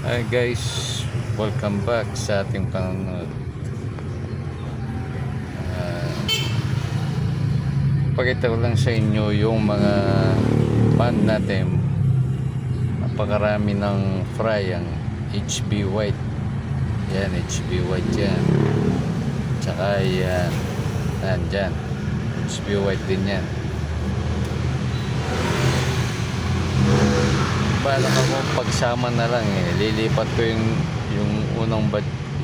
Hi guys, welcome back sa ating panonood. Pakita ko lang sa inyo yung mga pan natin. Napakarami ng fry ang HB White. Yan, HB White yan. Tsaka yan, dyan. HB White din yan. Balak ako pagsama na lang lilipat ko yung unang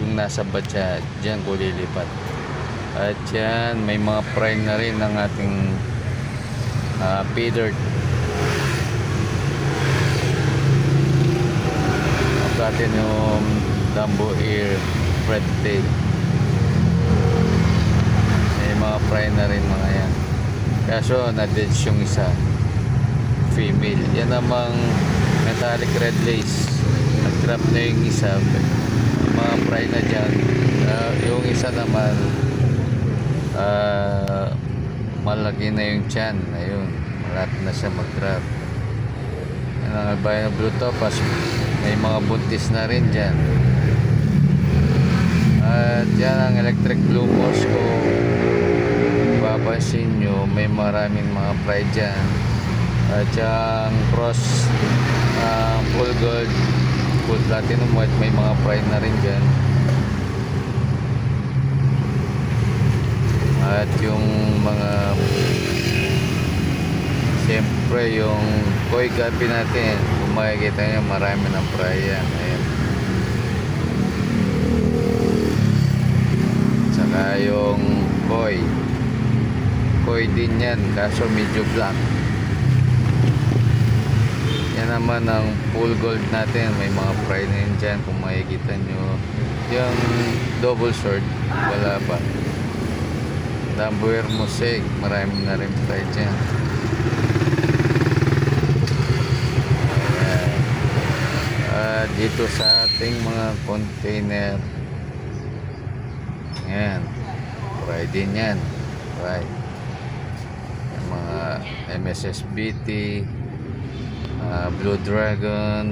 yung nasa batya diyan ko lilipat. At yan, may mga prime na rin ng ating feeder. At natin yung Dumbo Ear Red Tail. May mga prime na rin mga yan. Kaso na-dead yung isa, female. Yan namang metallic red lace. Nag-drop na yung isa, yung mga fry na dyan. Yung isa naman malaki na yung tiyan. Ayun, malapit na siya mag-drop. Yan ang albino blue topaz. May mga buntis na rin dyan. At yan ang electric blue Moscow. Papansin nyo, may maraming mga fry dyan. At yung cross full gold, full platinum white, may mga prime na rin dyan. At yung mga siyempre yung koi gabi natin, kung makikita nyo marami ng prime yan. Ayan. Tsaka yung koi din yan, kaso medyo black. Yan naman ang full gold natin, may mga fry na yun dyan kung makikita nyo. Yung double sword wala pa. Dumbo Ear Mosaic, marami na rin fry dyan. Ayan. Dito sa ating mga container, yan, fry din yan, fry. Yung mga MSSBT, Blue Dragon,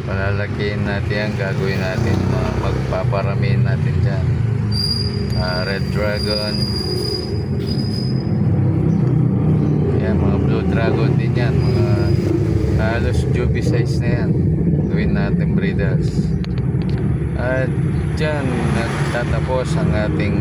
palalakihin natin yan, gagawin natin, magpaparamihin natin dyan. Red Dragon, yan, mga Blue Dragon din yan, mga halos juby size na yan, gawin natin breeders. At dyan nagtatapos ang ating